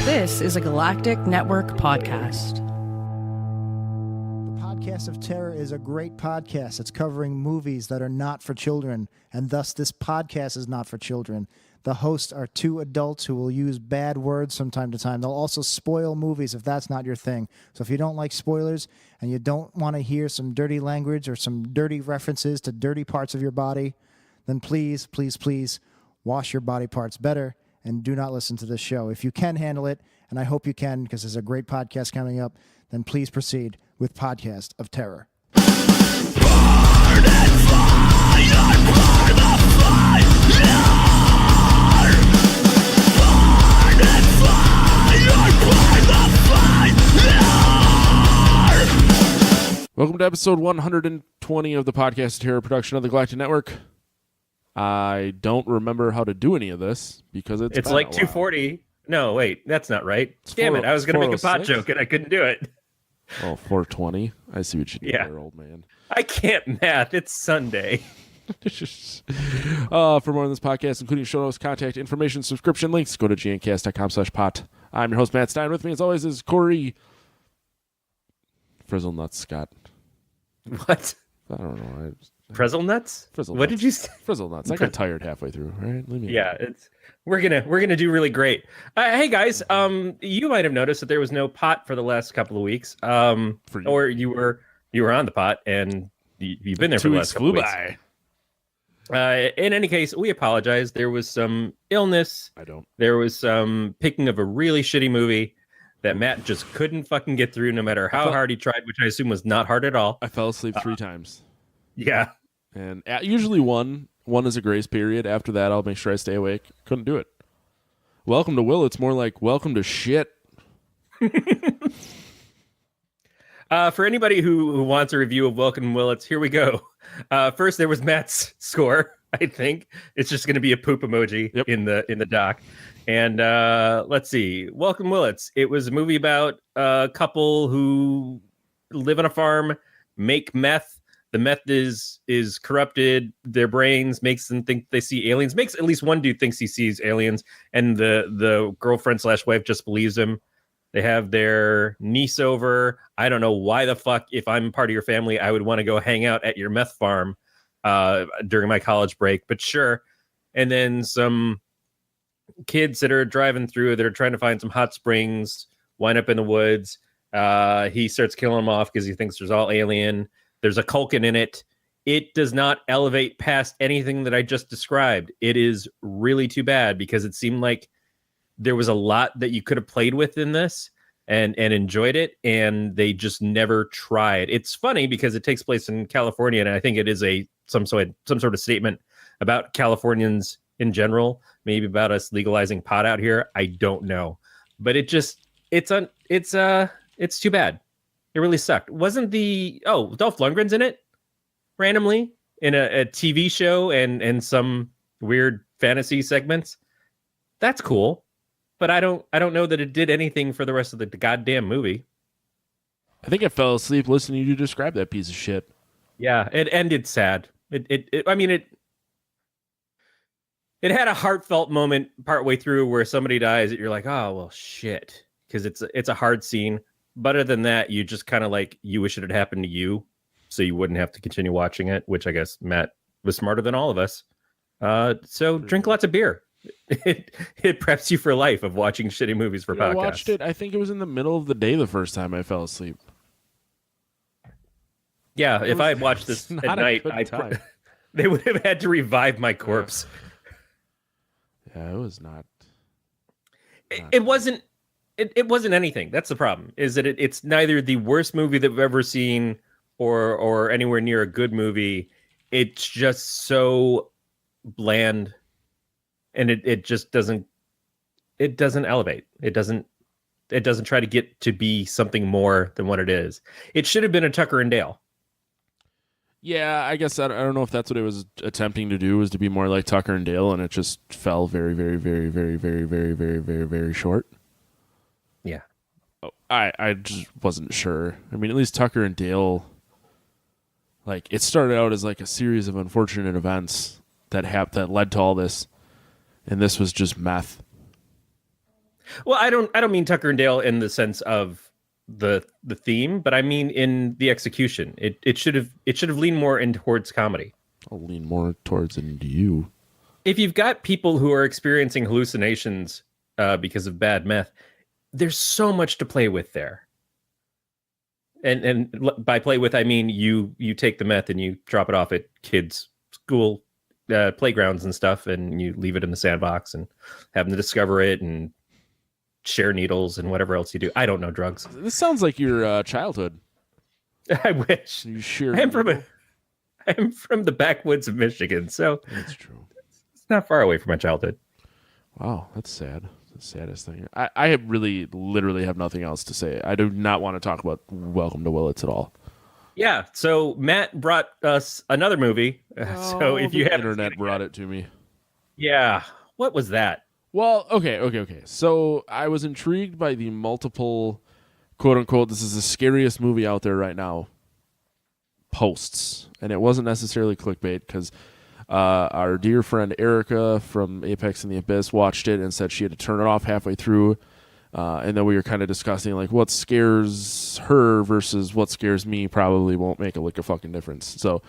This is a Galactic Network podcast. The Podcast of Terror is a great podcast. It's covering movies that are not for children, and thus this podcast is not for children. The hosts are two adults who will use bad words from time to time. They'll also spoil movies if that's not your thing. So if you don't like spoilers and you don't want to hear some dirty language or some dirty references to dirty parts of your body, then please, please, please wash your body parts better and do not listen to this show. If you can handle it, and I hope you can because there's a great podcast coming up, then please proceed with Podcast of Terror. Burn and fire, burn the fire. Burn and fire, burn the fire. Welcome to episode 120 of the Podcast of Terror production of the Galactic Network. I don't remember how to do any of this because it's like 240. No, wait, that's not right. Damn it, I was going to make a PoT joke and I couldn't do it. Oh, 420. I see what you did there, old man. I can't math. It's Sunday. For more on this podcast, including show notes, contact information, subscription links, go to gncast.com/pot. I'm your host, Matt Stein. With me, as always, is Corey Frizzle Nuts Scott. What? I don't know. Frizzle Nuts? Frizzle what nuts. Did you say? Frizzle Nuts. I got tired halfway through. All right, we're gonna do really great. Hey guys, you might have noticed that there was no PoT for the last couple of weeks. Or you were on the PoT and you've been there for the last couple of weeks. In any case, we apologize. There was some illness. There was some picking of a really shitty movie that Matt just couldn't fucking get through, no matter how hard he tried, which I assume was not hard at all. I fell asleep 3 times. Yeah. And usually one is a grace period. After that, I'll make sure I stay awake. Couldn't do it. Welcome to Willits. More like welcome to shit. For anybody who wants a review of Welcome to Willits, here we go. First, there was Matt's score. I think it's just going to be a poop emoji in the doc. And let's see. Welcome Willits. It was a movie about a couple who live on a farm, make meth. The meth is corrupted their brains, makes them think they see aliens, makes at least one dude thinks he sees aliens, and the girlfriend / wife just believes him. They have their niece over. I don't know why the fuck, if I'm part of your family, I would want to go hang out at your meth farm during my college break, but sure. And then some kids that are driving through that are trying to find some hot springs, wind up in the woods. He starts killing them off because he thinks there's all alien. There's a Culkin in it. It does not elevate past anything that I just described. It is really too bad because it seemed like there was a lot that you could have played with in this and enjoyed it, and they just never tried. It's funny because it takes place in California, and I think it is some sort of statement about Californians in general, maybe about us legalizing pot out here. I don't know, but it's too bad. It really sucked. Wasn't Dolph Lundgren's in it randomly in a TV show and some weird fantasy segments? That's cool, but I don't know that it did anything for the rest of the goddamn movie. I think I fell asleep listening to you describe that piece of shit. Yeah, it ended sad. It had a heartfelt moment partway through where somebody dies that you're like, oh well, shit, because it's a hard scene. But other than that, you just kind of like, you wish it had happened to you so you wouldn't have to continue watching it, which I guess Matt was smarter than all of us. So drink lots of beer. It preps you for life of watching shitty movies for podcasts. I watched it. I think it was in the middle of the day the first time I fell asleep. Yeah, if I had watched this at night, they would have had to revive my corpse. Yeah, it was not. It wasn't. It wasn't anything. That's the problem. Is that it's neither the worst movie that we've ever seen or anywhere near a good movie. It's just so bland, and it just doesn't. It doesn't elevate. It doesn't try to get to be something more than what it is. It should have been a Tucker and Dale. Yeah, I guess I don't know if that's what it was attempting to do, was to be more like Tucker and Dale, and it just fell very, very, very, very, very, very, very, very, very short. Yeah. Oh, I just wasn't sure. I mean, at least Tucker and Dale, like, it started out as like a series of unfortunate events that led to all this, and this was just meth. Well, I don't mean Tucker and Dale in the sense of the theme, but I mean in the execution. It should have leaned more in towards comedy. I'll lean more towards into you. If you've got people who are experiencing hallucinations because of bad meth, there's so much to play with there. And by play with, I mean you take the meth and you drop it off at kids' school playgrounds and stuff, and you leave it in the sandbox and have them discover it and share needles and whatever else you do. I don't know drugs. This sounds like your childhood. I wish. You share. I'm from the backwoods of Michigan, so That's true. it's not far away from my childhood. Wow, that's sad. The saddest thing. I have literally have nothing else to say. I do not want to talk about Welcome to Willits at all. Yeah, so Matt brought us another movie. So if you the have internet brought it to me. Yeah, what was that? Well, okay. So I was intrigued by the multiple, quote unquote, this is the scariest movie out there right now, posts. And it wasn't necessarily clickbait because our dear friend Erica from Apex and the Abyss watched it and said she had to turn it off halfway through. And then we were kind of discussing like what scares her versus what scares me probably won't make a lick of fucking difference. So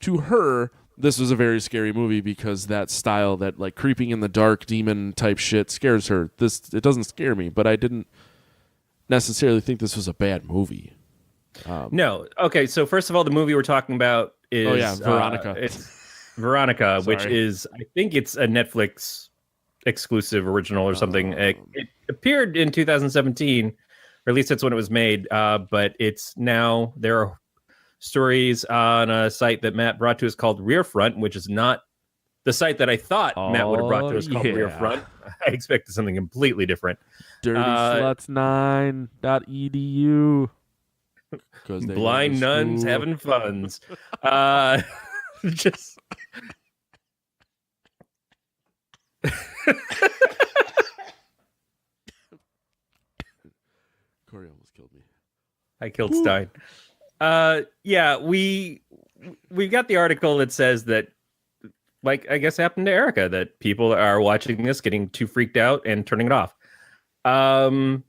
to her, this was a very scary movie because that style, that like creeping in the dark demon type shit scares her. It doesn't scare me, but I didn't necessarily think this was a bad movie. No. Okay, so first of all, the movie we're talking about is Veronica. It's Veronica, which is, I think it's a Netflix exclusive original or something. It appeared in 2017, or at least that's when it was made. But it's now, there are stories on a site that Matt brought to us called Rearfront, which is not the site that I thought Matt would have brought to us called Rearfront. I expected something completely different. DirtySluts9.edu. Blind nuns having funs. Just Corey almost killed me. I killed Stein. Yeah, we've got the article that says that, like, I guess happened to Erica, that people are watching this, getting too freaked out and turning it off.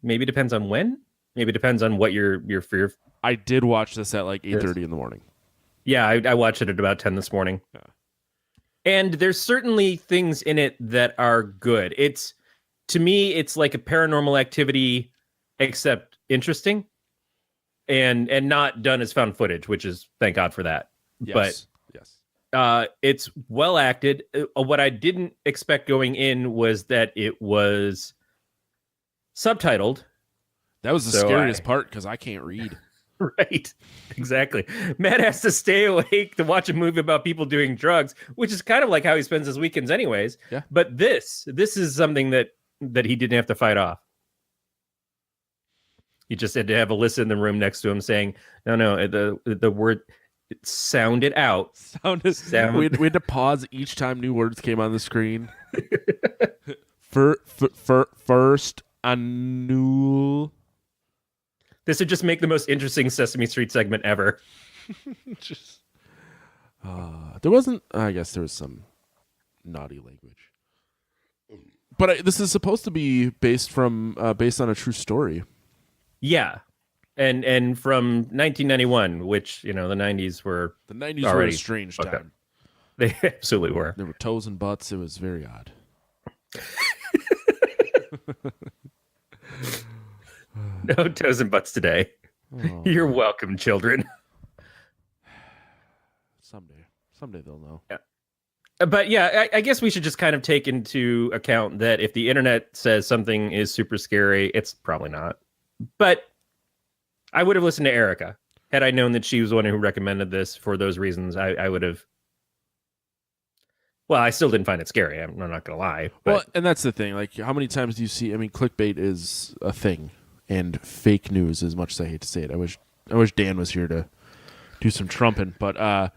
Maybe it depends on when. Maybe it depends on what your fear. I did watch this at like 8:30 in the morning. Yeah, I watched it at about 10 this morning. Yeah. And there's certainly things in it that are good. To me, it's like a Paranormal Activity, except interesting, and not done as found footage, which is, thank God for that. Yes. It's well acted. What I didn't expect going in was that it was subtitled. That was the scariest part because I can't read. Right, exactly. Matt has to stay awake to watch a movie about people doing drugs, which is kind of like how he spends his weekends anyways. Yeah. But this is something that he didn't have to fight off. He just had to have Alyssa in the room next to him saying, no, the word, sound it out. We had to pause each time new words came on the screen. First, annual. This would just make the most interesting Sesame Street segment ever. There wasn't. I guess there was some naughty language, but this is supposed to be based on a true story. Yeah, and from 1991, which the 90s were were a strange time. They absolutely were. There were toes and butts. It was very odd. No toes and butts today. Oh. You're welcome, children. Someday they'll know. Yeah. But yeah, I guess we should just kind of take into account that if the internet says something is super scary, it's probably not. But I would have listened to Erica. Had I known that she was the one who recommended this for those reasons, I would have. Well, I still didn't find it scary. I'm not going to lie. But... Well, and that's the thing. Like, how many times do you see? I mean, clickbait is a thing. And fake news, as much as I hate to say it. I wish Dan was here to do some trumping, but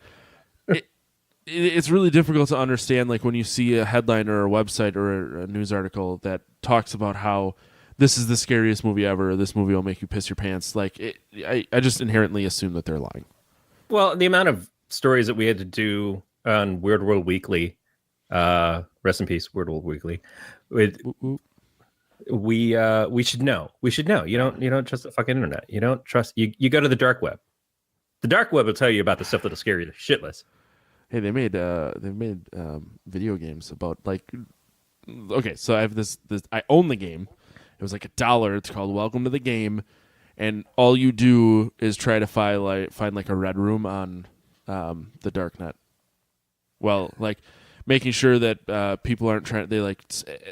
it's really difficult to understand. Like when you see a headline or a website or a news article that talks about how this is the scariest movie ever, or this movie will make you piss your pants. Like I just inherently assume that they're lying. Well, the amount of stories that we had to do on Weird World Weekly, rest in peace, Weird World Weekly, with. we should know. We should know. You don't trust the fucking internet. You don't trust you go to the dark web. The dark web will tell you about the stuff that'll scare you shitless. Hey, they made video games about like. Okay, so I have this. I own the game. It was like $1. It's called Welcome to the Game, and all you do is try to find like a red room on the darknet. Well, like making sure that people aren't trying. They like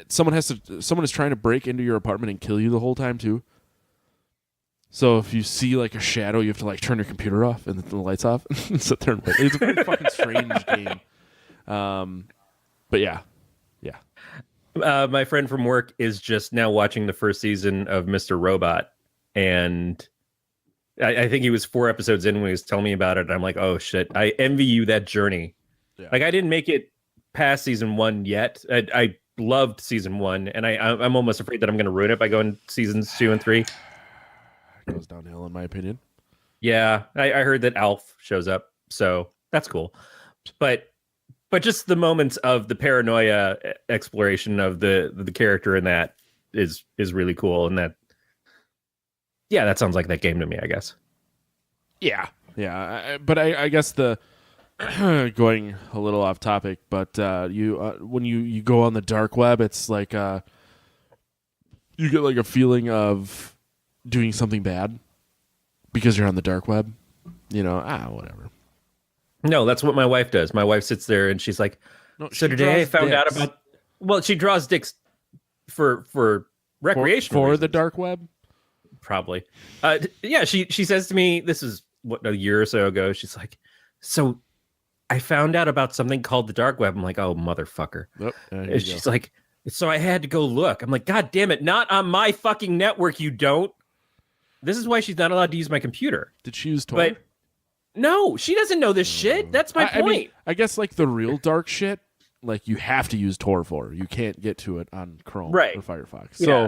someone is trying to break into your apartment and kill you the whole time too. So if you see like a shadow, you have to like turn your computer off and the lights off and sit there and wait. It's a pretty fucking strange game. But yeah. My friend from work is just now watching the first season of Mr. Robot, and I think he was 4 episodes in when he was telling me about it. And I'm like, oh shit, I envy you that journey. Yeah. Like I didn't make it past season 1 yet. I loved season 1, and I'm almost afraid that I'm going to ruin it by going seasons 2 and 3. It goes downhill in my opinion. Yeah, I heard that Alf shows up, so that's cool. But just the moments of the paranoia exploration of the character in that is really cool, and that sounds like that game to me, I guess. Yeah. But I guess the going a little off topic, but you when you go on the dark web, it's like you get like a feeling of doing something bad because you're on the dark web. Whatever. No, that's what my wife does. My wife sits there and she's like, so today I found out about. Well, she draws dicks for recreation for reasons. The dark web. Probably. Yeah, she says to me, this is a year or so ago. She's like, so I found out about something called the dark web. I'm like, oh, motherfucker. Oh, and she's like, so I had to go look. I'm like, God damn it. Not on my fucking network, you don't. This is why she's not allowed to use my computer. Did she use Tor? But no, she doesn't know this shit. That's my point. I mean, I guess like the real dark shit, like you have to use Tor for. You can't get to it on Chrome or Firefox. So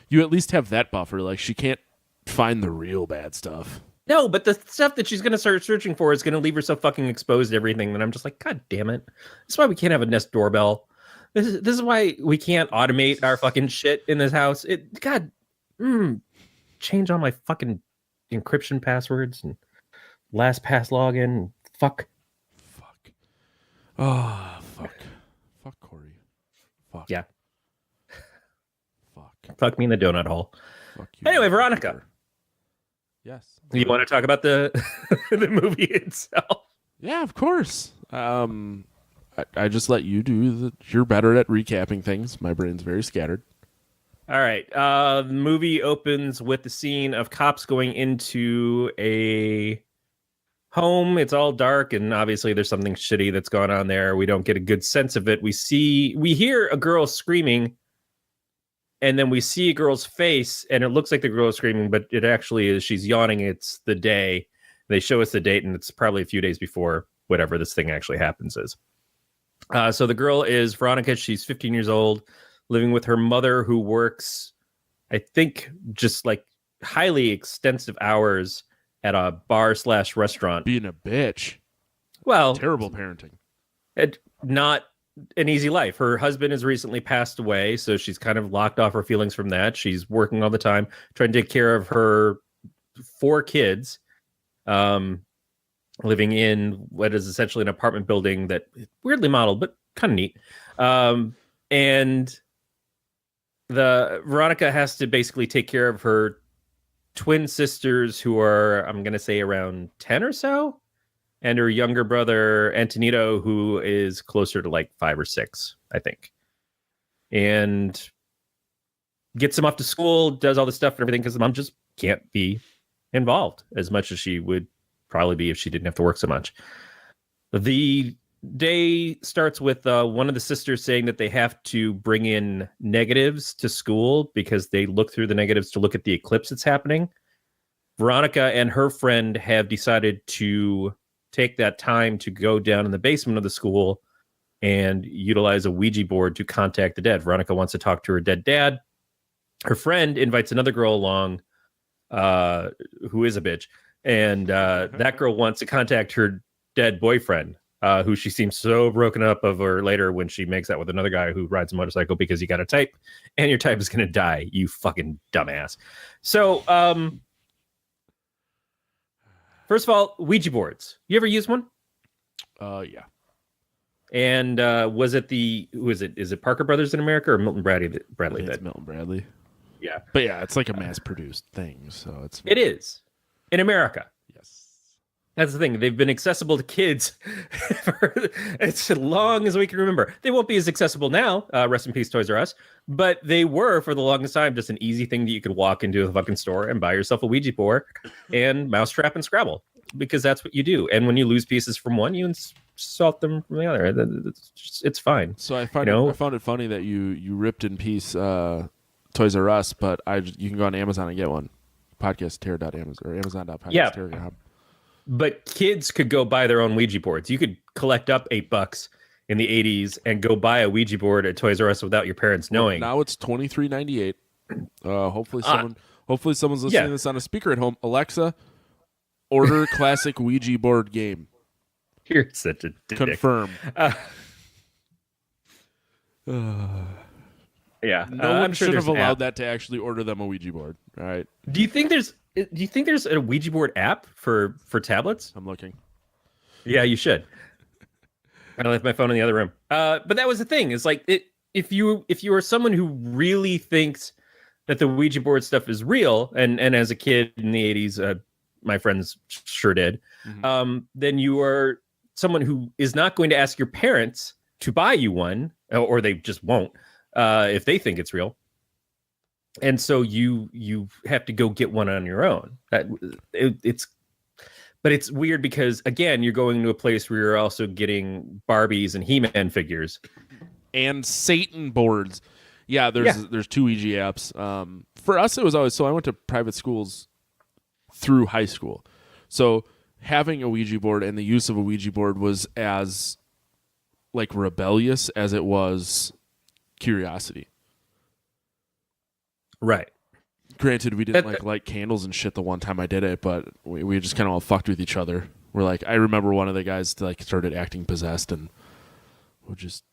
you at least have that buffer. Like she can't find the real bad stuff. No, but the stuff that she's going to start searching for is going to leave her so fucking exposed to everything that I'm just like, God damn it. That's why we can't have a Nest doorbell. This is why we can't automate our fucking shit in this house. Change all my fucking encryption passwords and LastPass login. Fuck. Oh, fuck. Fuck Corey. Fuck. Yeah. Fuck. Fuck me in the donut hole. Fuck you. Anyway, Veronica. Yes. You want to talk about the the movie itself? Yeah, of course. I just let you do you're better at recapping things. My brain's very scattered. All right. The movie opens with the scene of cops going into a home. It's all dark, and obviously there's something shitty that's going on there. We don't get a good sense of it. We hear a girl screaming, and then we see a girl's face, and it looks like the girl is screaming, but it actually is she's yawning. It's the day. They show us the date, and it's probably a few days before whatever this thing actually happens is. So the girl is Veronica. She's 15 years old, living with her mother, who works, I think, just like highly extensive hours at a bar/restaurant. Being a bitch. Well, terrible parenting. Not an easy life. Her husband has recently passed away, so she's kind of locked off her feelings from that. She's working all the time, trying to take care of her 4 kids, living in what is essentially an apartment building that weirdly modeled, but kind of neat. And the Veronica has to basically take care of her twin sisters, who are, I'm going to say, around 10 or so, and her younger brother, Antonito, who is closer to like 5 or 6, I think. And gets them off to school, does all this stuff and everything, because the mom just can't be involved as much as she would probably be if she didn't have to work so much. The day starts with one of the sisters saying that they have to bring in negatives to school because they look through the negatives to look at the eclipse that's happening. Veronica and her friend have decided to take that time to go down in the basement of the school and utilize a Ouija board to contact the dead. Veronica wants to talk to her dead dad. Her friend invites another girl along who is a bitch. And that girl wants to contact her dead boyfriend. who she seems so broken up over later when she makes out with another guy who rides a motorcycle because you got a type and your type is going to die, you fucking dumbass. So, first of all, Ouija boards. You ever use one? Yeah. And was it who is it? Is it Parker Brothers in America or Milton Bradley? It's Milton Bradley. Yeah. But yeah, it's like a mass-produced thing, so it is in America. Yes. That's the thing. They've been accessible to kids for as long as we can remember. They won't be as accessible now. Rest in peace, Toys R Us. But they were for the longest time just an easy thing that you could walk into a fucking store and buy yourself a Ouija board and Mousetrap and Scrabble, because that's what you do. And when you lose pieces from one, you insult them from the other. It's fine. So I found it funny that you ripped in peace Toys R Us, but you can go on Amazon and get one. Podcastterror.amazon or Amazon.podcast. Yeah. But kids could go buy their own Ouija boards. You could collect up $8 in the 80s and go buy a Ouija board at Toys R Us without your parents knowing. Now it's $23.98. Hopefully someone's listening to this on a speaker at home. Alexa, order classic Ouija board game. You're such a dick. Confirm. Yeah, no one I'm sure should have allowed app. that to actually order them a Ouija board. All right. Do you think there's a Ouija board app for tablets? I'm looking. Yeah, you should. I left my phone in the other room. But that was the thing. Is like if you are someone who really thinks that the Ouija board stuff is real, and as a kid in the 80s, my friends sure did, then you are someone who is not going to ask your parents to buy you one, or they just won't. If they think it's real, and so you have to go get one on your own. But it's weird because again, you're going to a place where you're also getting Barbies and He-Man figures and Satan boards. Yeah, there's two Ouija apps. For us, it was always so. I went to private schools through high school, so having a Ouija board and the use of a Ouija board was as like rebellious as it was curiosity. Right. Granted, we didn't light candles and shit the one time I did it, but we just kind of all fucked with each other. We're like, I remember one of the guys started acting possessed and would just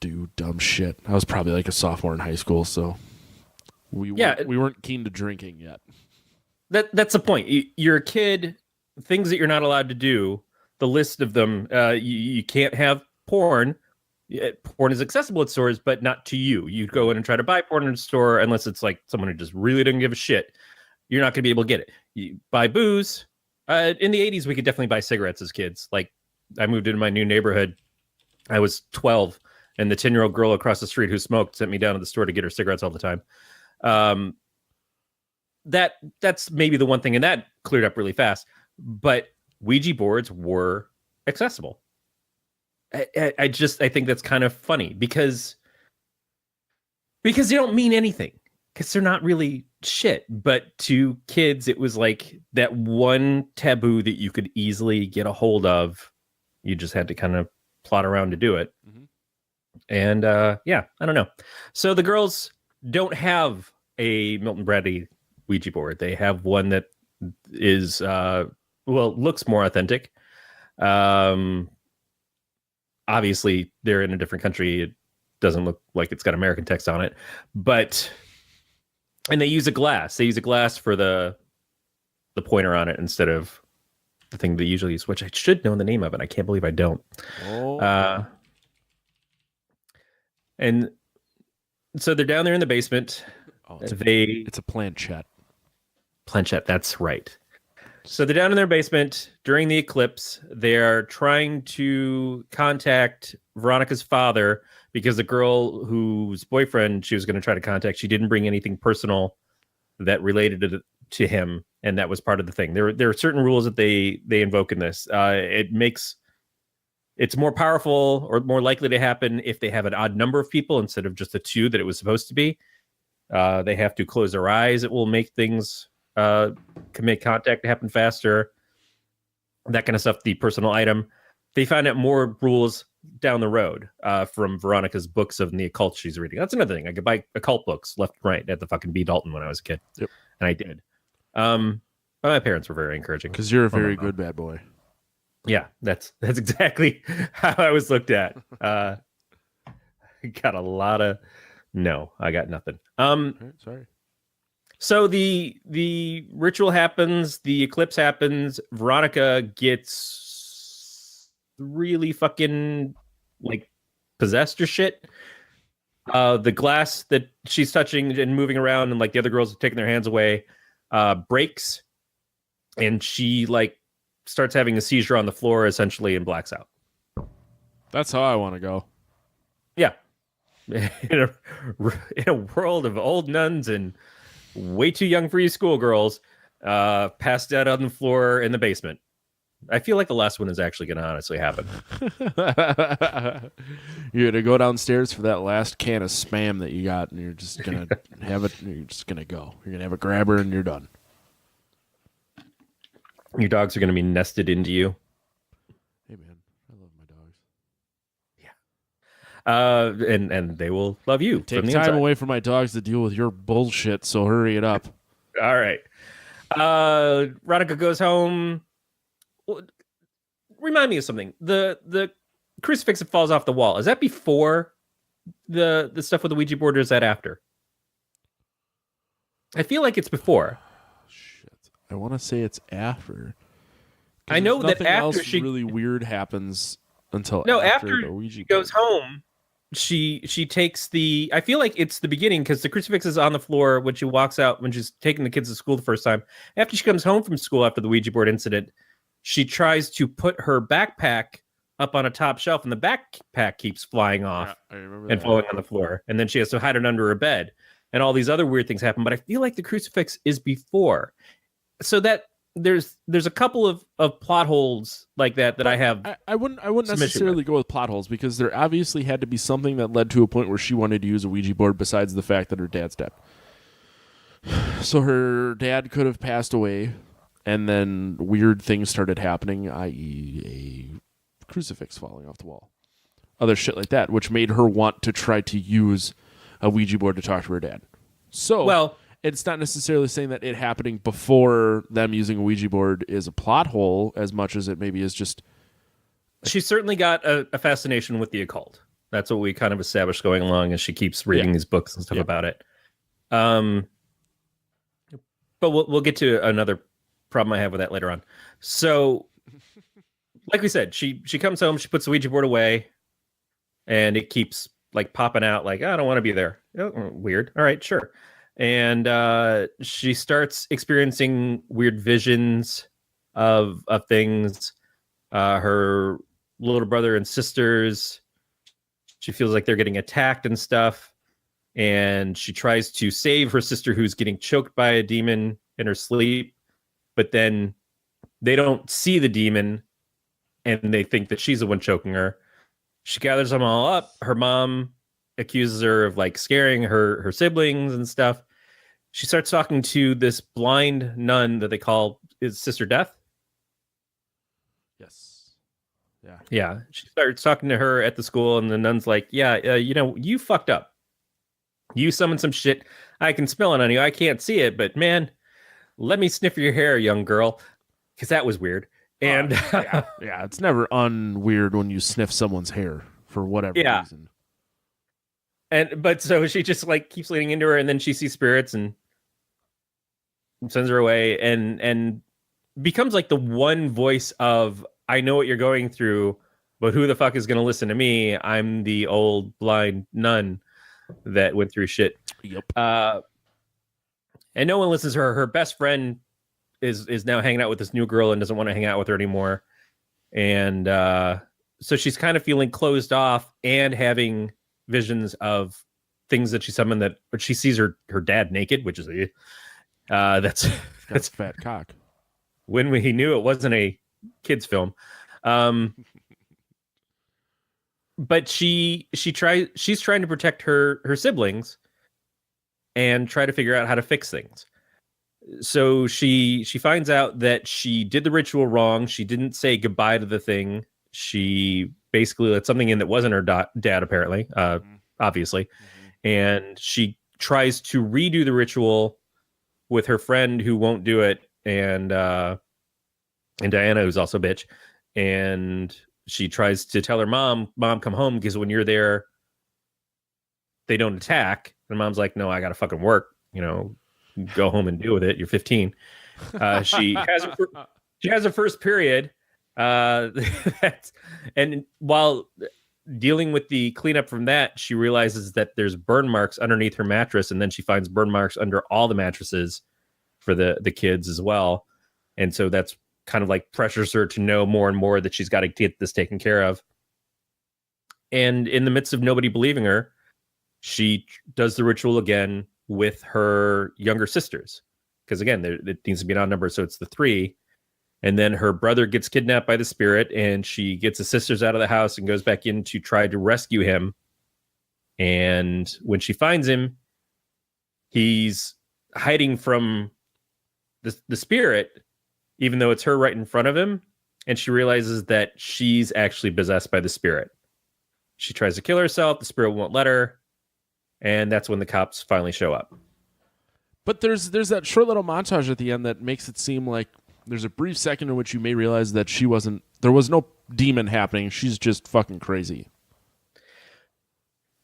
do dumb shit. I was probably like a sophomore in high school, so we weren't keen to drinking yet. That's the point. You're a kid. Things that you're not allowed to do. The list of them. You can't have porn. Porn is accessible at stores, but not to you. You go in and try to buy porn in a store, unless it's like someone who just really doesn't give a shit. You're not going to be able to get it. You buy booze. In the 80s, we could definitely buy cigarettes as kids. Like, I moved into my new neighborhood. I was 12, and the 10-year-old girl across the street who smoked sent me down to the store to get her cigarettes all the time. That's maybe the one thing, and that cleared up really fast. But Ouija boards were accessible. I think that's kind of funny because they don't mean anything, because they're not really shit. But to kids, it was like that one taboo that you could easily get a hold of. You just had to kind of plot around to do it. Mm-hmm. And I don't know. So the girls don't have a Milton Bradley Ouija board. They have one that is looks more authentic. Obviously, they're in a different country. It doesn't look like it's got American text on it, and they use a glass. They use a glass for the pointer on it instead of the thing they usually use, which I should know the name of it. I can't believe I don't. Oh. And so they're down there in the basement. Oh, it's a planchette. Planchette, that's right. So they're down in their basement during the eclipse. They're trying to contact Veronica's father because the girl whose boyfriend she was going to try to contact, she didn't bring anything personal that related to him, and that was part of the thing. There are certain rules that they invoke in this. It's more powerful or more likely to happen if they have an odd number of people instead of just the two that it was supposed to be. They have to close their eyes. It will make things can make contact happen faster, that kind of stuff. The personal item, they find out more rules down the road from Veronica's books of the occult she's reading. That's another thing. I could buy occult books left and right at the fucking B. Dalton when I was a kid. Yep. And I did. But my parents were very encouraging. Because you're a very good bad boy. Yeah, that's exactly how I was looked at. Got a lot of no, I got nothing. Sorry. So the ritual happens, the eclipse happens, Veronica gets really fucking like possessed or shit. The glass that she's touching and moving around and like the other girls have taken their hands away breaks, and she like starts having a seizure on the floor essentially and blacks out. That's how I want to go. Yeah. in a world of old nuns and way too young for you schoolgirls, passed out on the floor in the basement. I feel like the last one is actually going to honestly happen. You're going to go downstairs for that last can of Spam that you got, and you're just going to have it. You're just going to go. You're going to have a grabber, and you're done. Your dogs are going to be nested into you. Hey, man. I love my dogs. Yeah. And they will love you. Take from the time inside. away from my dogs to deal with your bullshit, so hurry it up. All right. Veronica goes home. Well, remind me of something. The crucifix that falls off the wall, is that before the stuff with the Ouija board, or is that after? I feel like it's before. Shit. I want to say it's after. I know that nothing after else she really weird happens until after the Ouija she goes board. home, she takes the. I feel like it's the beginning because the crucifix is on the floor when she walks out when she's taking the kids to school the first time. After she comes home from school after the Ouija board incident, she tries to put her backpack up on a top shelf, and the backpack keeps flying off and falling on the floor. And then she has to hide it under her bed, and all these other weird things happen. But I feel like the crucifix is before, so that there's a couple of plot holes like that I have. I wouldn't necessarily go with plot holes, because there obviously had to be something that led to a point where she wanted to use a Ouija board besides the fact that her dad's dead. So her dad could have passed away, and then weird things started happening, i.e. a crucifix falling off the wall. Other shit like that, which made her want to try to use a Ouija board to talk to her dad. So, well, it's not necessarily saying that it happening before them using a Ouija board is a plot hole as much as it maybe is just... She's certainly got a fascination with the occult. That's what we kind of established going along as she keeps reading these books and stuff about it. But we'll get to another problem I have with that later on. So, like we said, she comes home, she puts the Ouija board away, and it keeps like popping out like, I don't want to be there. Oh, weird. All right, sure. And she starts experiencing weird visions of things. Her little brother and sisters, she feels like they're getting attacked and stuff. And she tries to save her sister who's getting choked by a demon in her sleep. But then they don't see the demon, and they think that she's the one choking her. She gathers them all up. Her mom accuses her of like scaring her siblings and stuff. She starts talking to this blind nun that they call is Sister Death. Yes. Yeah. Yeah. She starts talking to her at the school, and the nun's like, you fucked up. You summoned some shit. I can smell it on you. I can't see it, but man, let me sniff your hair, young girl. Because that was weird. And yeah, it's never unweird when you sniff someone's hair for whatever reason. But so she just like keeps leading into her, and then she sees spirits and sends her away, and becomes like the one voice of, I know what you're going through, but who the fuck is going to listen to me? I'm the old blind nun that went through shit. Yep. And no one listens to her. Her best friend is now hanging out with this new girl and doesn't want to hang out with her anymore. And so she's kind of feeling closed off and having visions of things that she summoned that she sees her dad naked, which is that's fat cock. When he knew it wasn't a kid's film. But she's trying to protect her siblings and try to figure out how to fix things. So she finds out that she did the ritual wrong. She didn't say goodbye to the thing. She basically let something in that wasn't her dad, apparently, obviously. Mm-hmm. And she tries to redo the ritual with her friend who won't do it, and Diana, who's also a bitch. and she tries to tell her mom, come home, because when you're there, they don't attack. And mom's like, no, I gotta fucking work. Go home and deal with it. You're 15. She has her first period. And while dealing with the cleanup from that, she realizes that there's burn marks underneath her mattress, and then she finds burn marks under all the mattresses for the kids as well. And so that's kind of like pressures her to know more and more that she's got to get this taken care of. And in the midst of nobody believing her, she does the ritual again with her younger sisters. Because again, it needs to be an odd number, so it's the 3. And then her brother gets kidnapped by the spirit, and she gets the sisters out of the house and goes back in to try to rescue him. And when she finds him, he's hiding from the spirit, even though it's her right in front of him. And she realizes that she's actually possessed by the spirit. She tries to kill herself. The spirit won't let her. And that's when the cops finally show up. But there's that short little montage at the end that makes it seem like there's a brief second in which you may realize that there was no demon happening. She's just fucking crazy.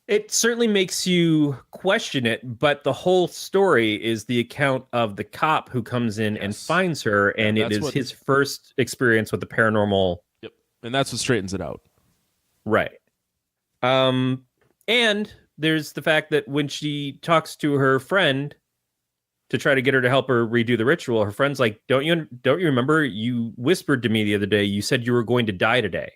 It certainly makes you question it, but the whole story is the account of the cop who comes in and finds her, and it is his first experience with the paranormal. Yep. And that's what straightens it out. Right. And there's the fact that when she talks to her friend to try to get her to help her redo the ritual, her friend's like, don't you remember, you whispered to me the other day, you said you were going to die today.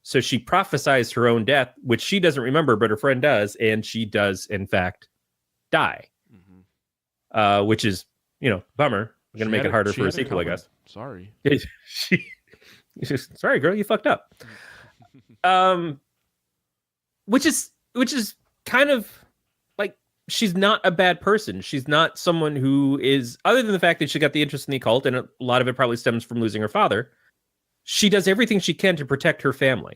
So she prophesized her own death, which she doesn't remember, but her friend does, and she does in fact die. Which is, bummer. We're gonna make it harder for a sequel, I guess. Sorry. Sorry, girl, you fucked up. Which is kind of like, she's not a bad person. She's not someone who is, other than the fact that she got the interest in the occult, and a lot of it probably stems from losing her father. She does everything she can to protect her family.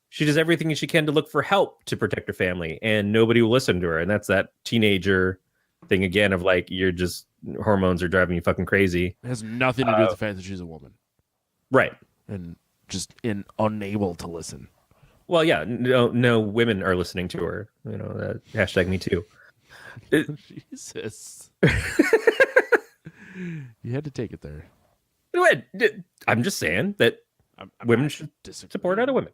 She does everything she can to look for help to protect her family, and nobody will listen to her. And that's that teenager thing again of like, you're just, hormones are driving you fucking crazy. It has nothing to do with the fact that she's a woman. Right. And just unable to listen. Well, yeah, no women are listening to her. Hashtag me too. Jesus. You had to take it there. I'm just saying that women should support other women.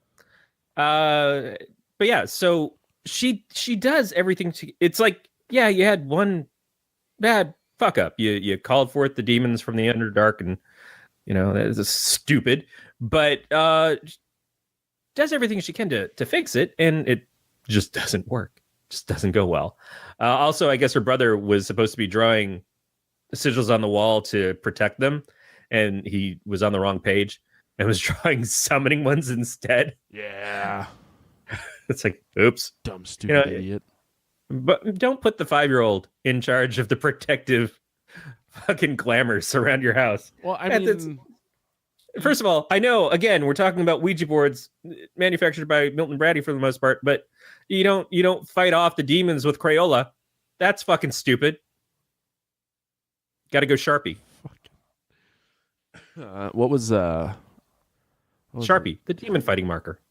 But yeah, so she does everything it's like, yeah, you had one bad fuck up. You called forth the demons from the Underdark, and that is stupid. But does everything she can to fix it, and it just doesn't work. Just doesn't go well. Also, I guess her brother was supposed to be drawing sigils on the wall to protect them, and he was on the wrong page and was drawing summoning ones instead. Yeah. It's like, oops. Dumb, stupid idiot. But don't put the 5-year-old in charge of the protective fucking glamours around your house. Well, I mean... First of all, I know, again, we're talking about Ouija boards manufactured by Milton Bradley for the most part, but you don't fight off the demons with Crayola. That's fucking stupid. Got to go Sharpie. What was Sharpie, the demon fighting marker.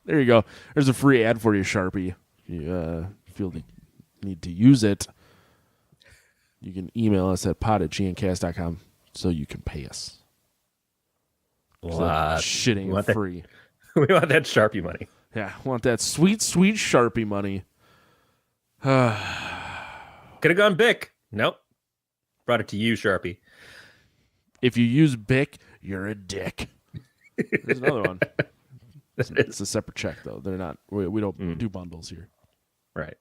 There you go. There's a free ad for you, Sharpie. You feel the need to use it, you can email us at pod@gncast.com so you can pay us. Shitting free. We want that Sharpie money. Yeah, want that sweet, sweet Sharpie money. Could have gone Bic. Nope. Brought it to you, Sharpie. If you use Bic, you're a dick. There's another one. It's a separate check, though. They're not. We don't do bundles here. Right.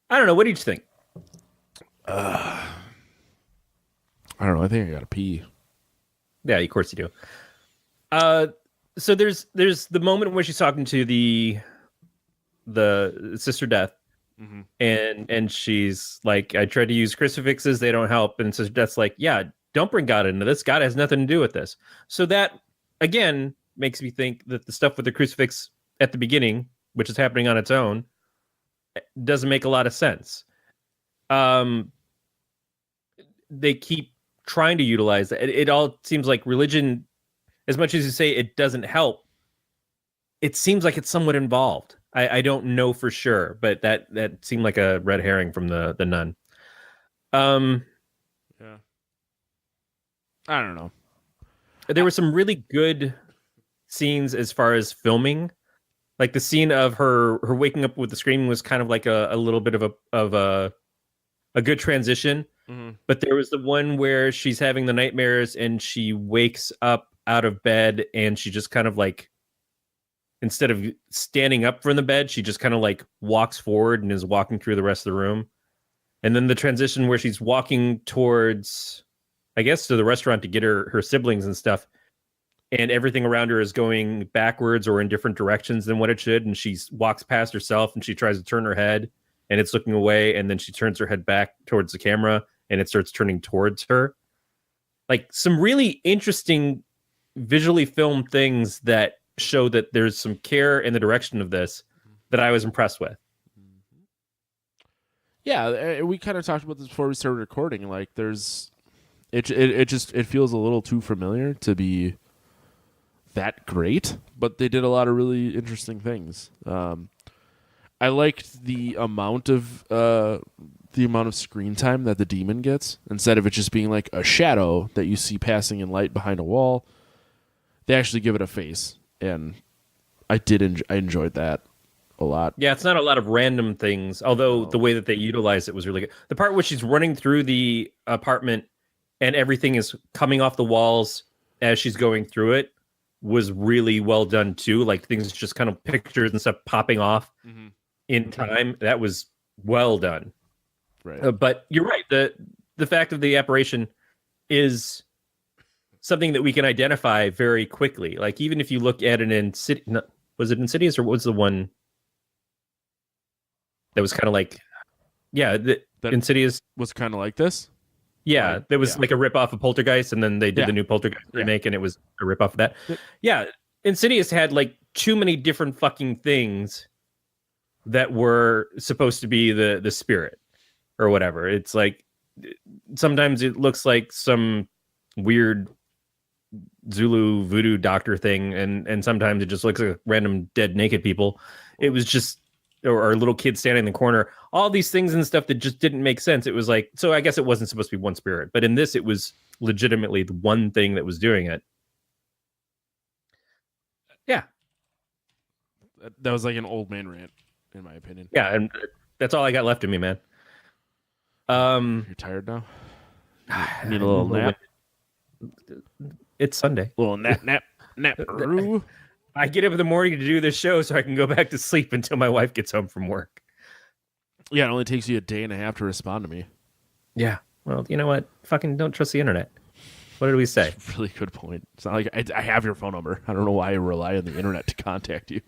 I don't know. What do you think? I don't know. I think I gotta pee. Yeah, of course you do. So there's the moment where she's talking to the Sister Death, and she's like, I tried to use crucifixes, they don't help. And Sister Death's like, yeah, don't bring God into this. God has nothing to do with this. So that, again, makes me think that the stuff with the crucifix at the beginning, which is happening on its own, doesn't make a lot of sense. They keep trying to utilize that. It all seems like religion as much as you say it doesn't help, it seems like it's somewhat involved. I don't know for sure, but that seemed like a red herring from the Nun. Yeah. I don't know. There were some really good scenes as far as filming. Like the scene of her waking up with the screaming was kind of like a little bit of a good transition. Mm-hmm. But there was the one where she's having the nightmares and she wakes up out of bed and she just kind of like, instead of standing up from the bed, she just kind of like walks forward and is walking through the rest of the room. And then the transition where she's walking towards, I guess, to the restaurant to get her siblings and stuff. And everything around her is going backwards or in different directions than what it should. And she walks past herself and she tries to turn her head and it's looking away. And then she turns her head back towards the camera and it starts turning towards her. Like some really interesting visually filmed things that show that there's some care in the direction of this that I was impressed with. Yeah, we kind of talked about this before we started recording. Like, it feels a little too familiar to be that great, but they did a lot of really interesting things. I liked the amount of screen time that the demon gets. Instead of it just being like a shadow that you see passing in light behind a wall, they actually give it a face, and I enjoyed that a lot. Yeah, it's not a lot of random things, although the way that they utilized it was really good. The part where she's running through the apartment and everything is coming off the walls as she's going through it was really well done too. Like things just kind of pictures and stuff popping off in time. That was well done. Right. But you're right. The fact of the apparition is something that we can identify very quickly. Like even if you look at it in was it Insidious or what was the one that was kind of like, that Insidious was kind of like this? Yeah, there was like a ripoff of Poltergeist, and then they did the new Poltergeist remake, and it was a ripoff of that. Yeah, Insidious had like too many different fucking things that were supposed to be the spirit or whatever. It's like sometimes it looks like some weird Zulu voodoo doctor thing, and sometimes it just looks like random dead naked people. It was just or little kids standing in the corner, all these things and stuff that just didn't make sense. It was like, so I guess it wasn't supposed to be one spirit, but in this, it was legitimately the one thing that was doing it. Yeah. That was like an old man rant, in my opinion. Yeah, and that's all I got left of me, man. You're tired now? You need a little nap? It's Sunday. A little nap. I get up in the morning to do this show so I can go back to sleep until my wife gets home from work. Yeah, it only takes you a day and a half to respond to me. Yeah. Well, you know what? Fucking don't trust the internet. What did we say? Really good point. It's not like I have your phone number. I don't know why I rely on the internet to contact you.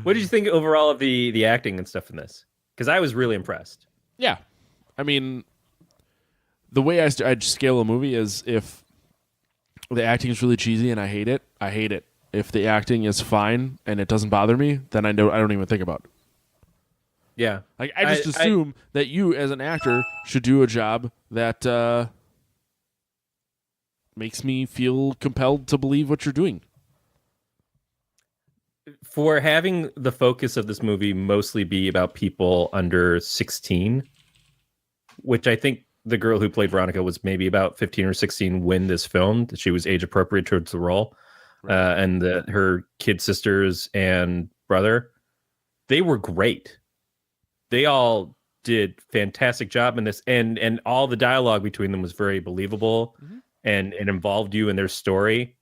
What did you think overall of the acting and stuff in this? Because I was really impressed. Yeah. I mean, the way I'd scale a movie is if the acting is really cheesy and I hate it, I hate it. If the acting is fine and it doesn't bother me, then I don't even think about it. Yeah. Like I just assume that you as an actor should do a job that makes me feel compelled to believe what you're doing. For having the focus of this movie mostly be about people under 16, which I think the girl who played Veronica was maybe about 15 or 16 when this filmed. She was age appropriate towards the role. Right. And her kid sisters and brother, they were great. They all did fantastic job in this. And all the dialogue between them was very believable and involved you in their story.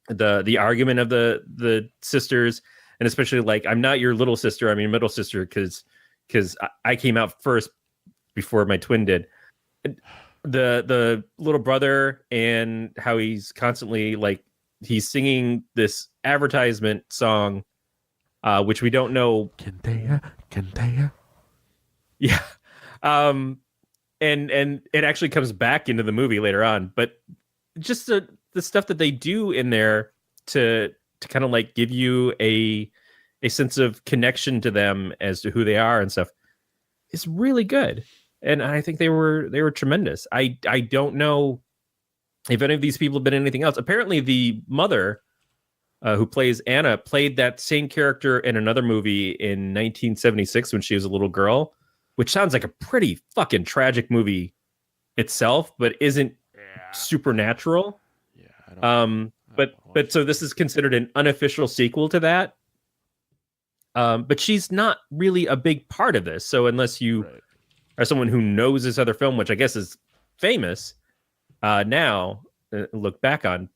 The argument of the sisters, and especially like, I'm not your little sister, I'm your middle sister, because I came out first before my twin did. The little brother and how he's constantly like he's singing this advertisement song, which we don't know. Kentaya. Yeah. And it actually comes back into the movie later on, but just the stuff that they do in there to kind of like give you a sense of connection to them as to who they are and stuff is really good. And I think they were tremendous. I don't know if any of these people have been in anything else. Apparently, the mother who plays Anna played that same character in another movie in 1976 when she was a little girl, which sounds like a pretty fucking tragic movie itself, but isn't supernatural. Yeah, I don't. But so this is considered an unofficial sequel to that. But she's not really a big part of this. So unless you are someone who knows this other film, which I guess is famous, now look back on,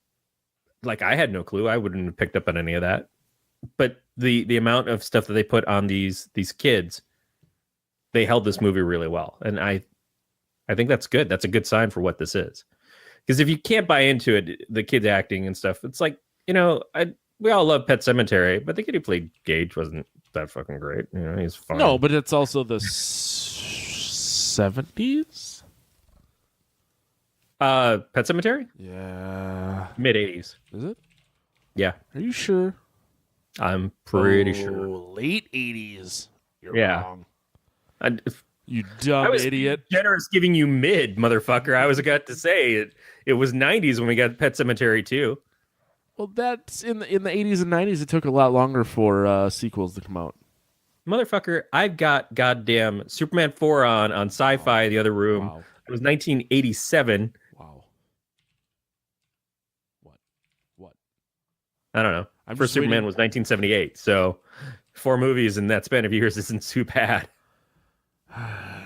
like, I had no clue. I wouldn't have picked up on any of that. But the amount of stuff that they put on these kids, they held this movie really well. And I think that's good. That's a good sign for what this is. Because if you can't buy into it, the kids acting and stuff, it's like, we all love Pet Sematary, but the kid who played Gage wasn't that fucking great. He's fine. No, but it's also the 70s? Pet Sematary? Yeah. Mid 80s. Is it? Yeah. Are you sure? I'm pretty sure. Late 80s. You're Yeah. wrong. I You dumb was idiot. generous giving you mid, motherfucker. I was about to say it was 90s when we got Pet Sematary too. Well, that's in the 80s and 90s. It took a lot longer for sequels to come out. Motherfucker, I've got goddamn Superman 4 on Sci-Fi, the other room. Wow. It was 1987. Wow. What? I don't know. I'm First just waiting- Superman was 1978. So 4 movies in that span of years isn't too bad.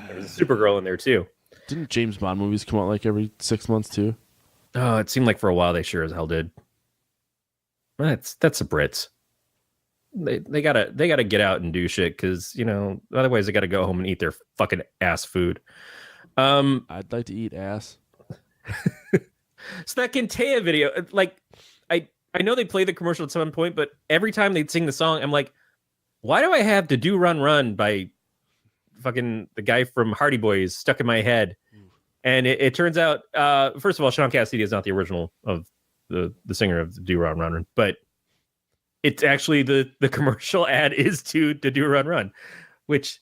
There's a Supergirl in there too. Didn't James Bond movies come out like every 6 months too? Oh, it seemed like for a while they sure as hell did. That's the Brits. They gotta get out and do shit because otherwise they gotta go home and eat their fucking ass food. I'd like to eat ass. So that Kintea video, like, I know they play the commercial at some point, but every time they'd sing the song, I'm like, why do I have "To Do Run Run" by fucking the guy from Hardy Boys stuck in my head? And it turns out, first of all, Sean Cassidy is not the original of the singer of "Do Run Run," but it's actually the commercial ad is to "Do Run Run," which,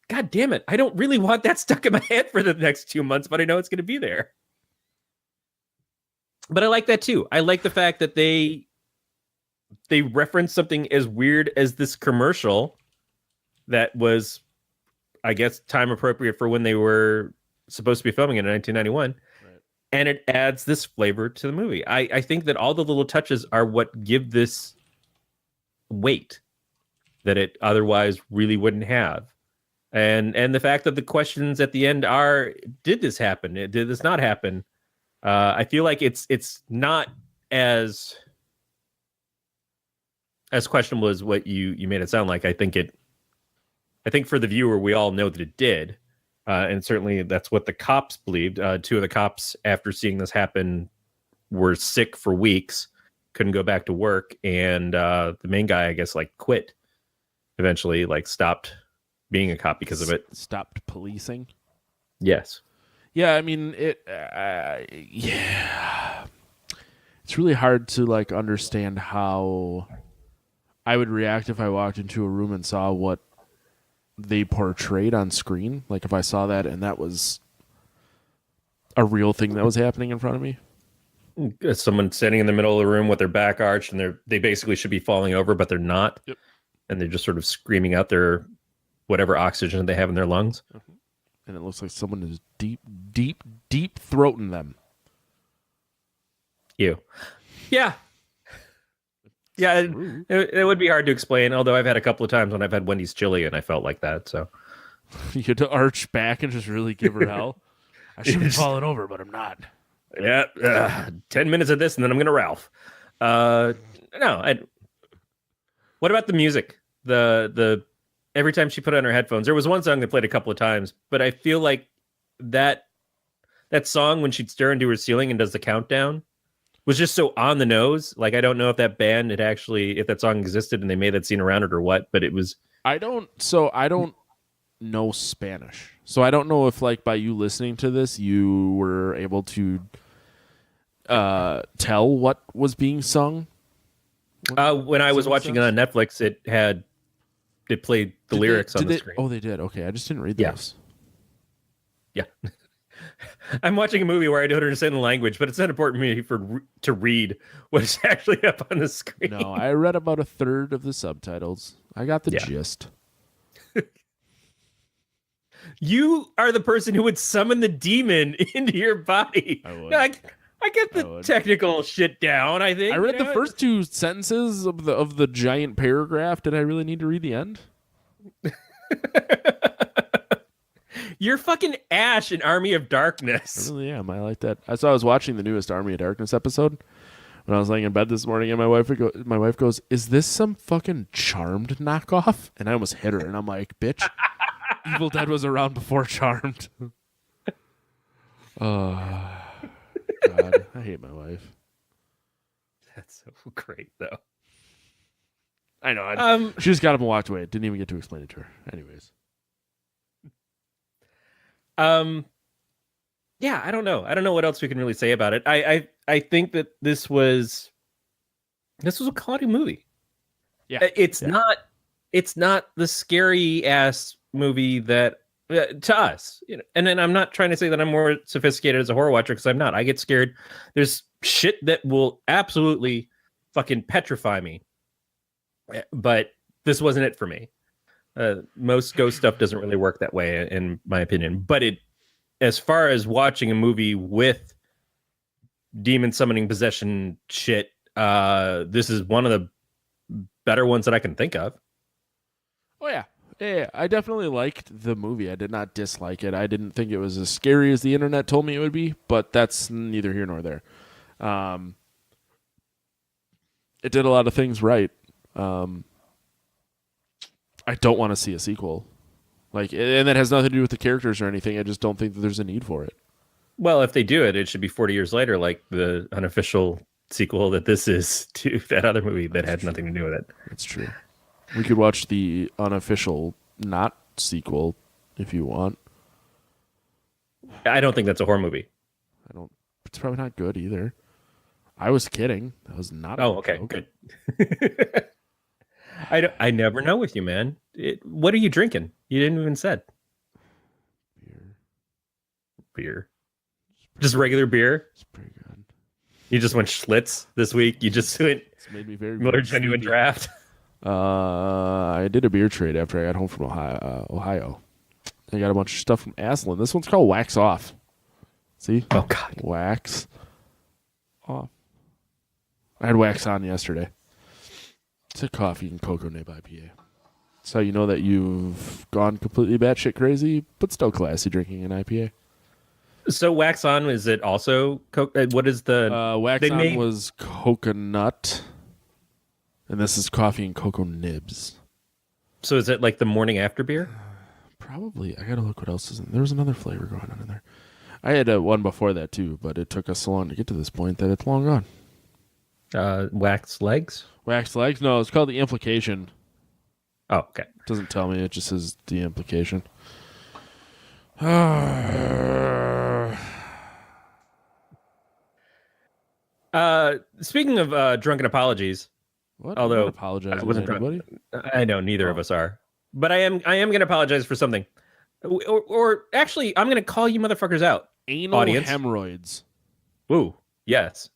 god damn it, I don't really want that stuck in my head for the next 2 months, but I know it's going to be there. But I like that too. I like the fact that they reference something as weird as this commercial that was, I guess, time appropriate for when they were supposed to be filming it in 1991. Right. And it adds this flavor to the movie. I think that all the little touches are what give this weight that it otherwise really wouldn't have. And the fact that the questions at the end are, did this happen? Did this not happen? I feel like it's not as questionable as what you made it sound like. I think for the viewer, we all know that it did. And certainly that's what the cops believed. 2 of the cops, after seeing this happen, were sick for weeks, couldn't go back to work. And the main guy, I guess, like quit eventually, like stopped being a cop because of it. Stopped policing. Yes. Yeah, I mean yeah. It's really hard to like understand how I would react if I walked into a room and saw what they portrayed on screen. Like if I saw that and that was a real thing that was happening in front of me. Someone standing in the middle of the room with their back arched and they basically should be falling over, but they're not. Yep. And they're just sort of screaming out their whatever oxygen they have in their lungs. Mm-hmm. And it looks like someone is deep throating them. You. Yeah. Yeah, it would be hard to explain, although I've had a couple of times when I've had Wendy's chili and I felt like that. So you had to arch back and just really give her hell. I should be falling over, but I'm not. Yeah, 10 minutes of this and then I'm going to Ralph. No, what about the music? The every time she put on her headphones, there was one song that played a couple of times, but I feel like that song when she'd stare into her ceiling and does the countdown was just so on the nose. Like, I don't know if that band had actually, if that song existed and they made that scene around it or what, but it was. I don't know Spanish. So I don't know if, like, by you listening to this, you were able to tell what was being sung. When I was watching it on Netflix, it played the lyrics on the screen. Oh, they did. Okay, I just didn't read Yeah. those. Yeah. I'm watching a movie where I don't understand the language, but it's not important to me to read what's actually up on the screen. No, I read about a third of the subtitles. I got the gist. You are the person who would summon the demon into your body. I would. No, I get the technical shit down, I think. I read the first two sentences of the giant paragraph. Did I really need to read the end? You're fucking Ash in Army of Darkness. I really am. I like that. I was watching the newest Army of Darkness episode when I was laying in bed this morning, and my wife goes, "Is this some fucking Charmed knockoff?" And I almost hit her, and I'm like, "Bitch, Evil Dead was around before Charmed." Oh, God, I hate my wife. That's so great, though. I know. She just got up and walked away. Didn't even get to explain it to her. Anyways. Yeah, I don't know. I don't know what else we can really say about it. I think that this was a quality movie. Yeah. It's not the scary ass movie that to us, you know. And then I'm not trying to say that I'm more sophisticated as a horror watcher, because I'm not. I get scared. There's shit that will absolutely fucking petrify me. But this wasn't it for me. Most ghost stuff doesn't really work that way, in my opinion. But as far as watching a movie with demon summoning possession shit, this is one of the better ones that I can think of. Oh, yeah. Yeah, I definitely liked the movie. I did not dislike it. I didn't think it was as scary as the internet told me it would be, but that's neither here nor there. It did a lot of things right. I don't want to see a sequel. And that has nothing to do with the characters or anything. I just don't think that there's a need for it. Well, if they do it, it should be 40 years later, like the unofficial sequel that this is to that other movie that had nothing to do with it. That's true. We could watch the unofficial not sequel if you want. I don't think that's a horror movie. It's probably not good either. I was kidding. That was not. Oh, okay, good. I never know with you, man. What are you drinking? You didn't even said. Beer. Just regular beer. It's pretty good. You just went Schlitz this week. You just went. It's made me very Miller Genuine Draft. I did a beer trade after I got home from Ohio. I got a bunch of stuff from Aslan. This one's called Wax Off. See? Oh, God. Wax Off. I had Wax On yesterday. It's a coffee and cocoa nib IPA. That's how you know that you've gone completely batshit crazy, but still classy drinking an IPA. So Wax On, is it also what is the Wax On was coconut, and this is coffee and cocoa nibs. So is it like the morning after beer? Probably. I gotta look what else is in there. There was another flavor going on in there. I had one before that too, but it took us so long to get to this point that it's long gone. Wax Legs? Wax Legs? No, it's called The Implication. Oh, okay. It doesn't tell me. It just says The Implication. Speaking of drunken apologies, What? although I'm not apologizing I wasn't to anybody. I know neither of us are, but I am going to apologize for something. Or actually, I'm going to call you motherfuckers out. Anal audience. hemorrhoids. Ooh, yes.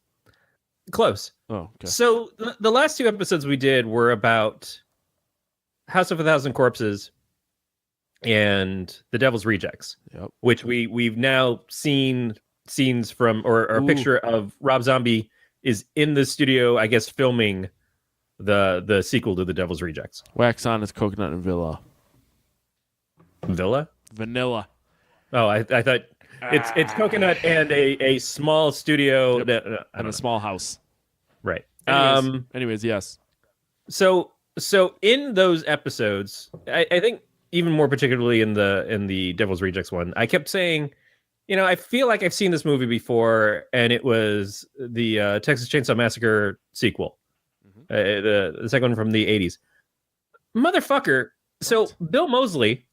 Close. Oh, okay. So the last two episodes we did were about House of a Thousand Corpses and The Devil's Rejects, Yep. which we've now seen scenes from, or a picture of Rob Zombie is in the studio, I guess, filming the sequel to The Devil's Rejects. Wax On is coconut and vanilla. Vanilla. Oh, I thought it's coconut and a small studio. Yep. And a small house. Right. Anyways, yes. So in those episodes, I think even more particularly in the Devil's Rejects one, I kept saying, I feel like I've seen this movie before, and it was the Texas Chainsaw Massacre sequel, the second one from the 80s. Motherfucker. So Bill Moseley.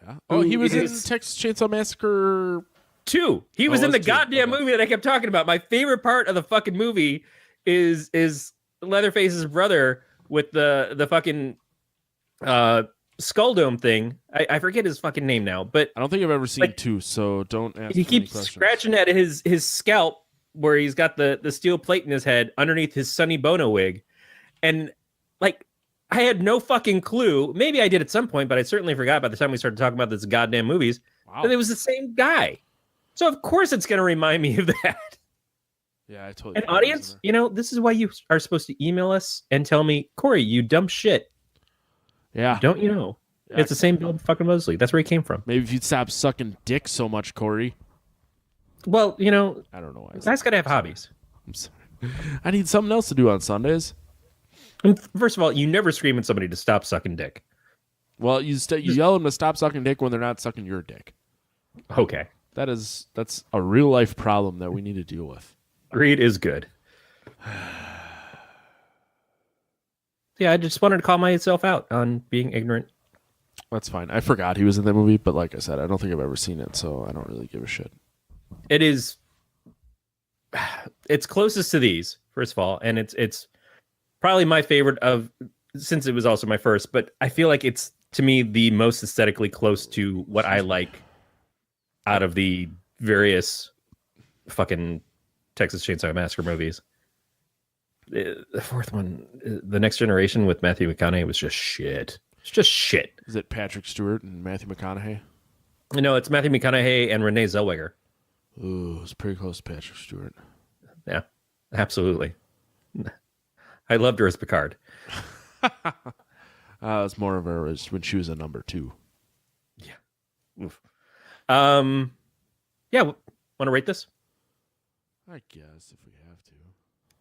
Yeah. Oh, he was in Texas Chainsaw Massacre 2. He was in the goddamn movie that I kept talking about. My favorite part of the fucking movie is Leatherface's brother with the fucking Skull Dome thing. I forget his fucking name now, but I don't think I've ever seen like, 2, so don't ask he me any keeps questions. scratching at his scalp where he's got the steel plate in his head underneath his Sonny Bono wig. And like, I had no fucking clue. Maybe I did at some point, but I certainly forgot by the time we started talking about this goddamn movies that it was the same guy. So of course it's going to remind me of that. Yeah, I totally. And audience, this is why you are supposed to email us and tell me, Corey, you dumb shit. Yeah. Don't you know? Yeah. It's the same Bill fucking Mosley. That's where he came from. Maybe if you'd stop sucking dick so much, Corey. Well, I don't know why. Guys got to have hobbies. I'm sorry. I need something else to do on Sundays. And first of all, you never scream at somebody to stop sucking dick. Well, you yell them to stop sucking dick when they're not sucking your dick. Okay. That's a real life problem that we need to deal with. Greed is good. Yeah, I just wanted to call myself out on being ignorant. That's fine. I forgot he was in that movie, but like I said, I don't think I've ever seen it, so I don't really give a shit. It's closest to these, first of all, and it's probably my favorite since it was also my first, but I feel like it's, to me, the most aesthetically close to what I like out of the various fucking Texas Chainsaw Massacre movies. The fourth one, The Next Generation with Matthew McConaughey, was just shit. It's just shit. Is it Patrick Stewart and Matthew McConaughey? No, it's Matthew McConaughey and Renee Zellweger. Ooh, it's pretty close to Patrick Stewart. Yeah, absolutely. I loved her as Picard. It's more of her as when she was a number 2. Yeah. Oof. Yeah. Want to rate this? I guess if we have to.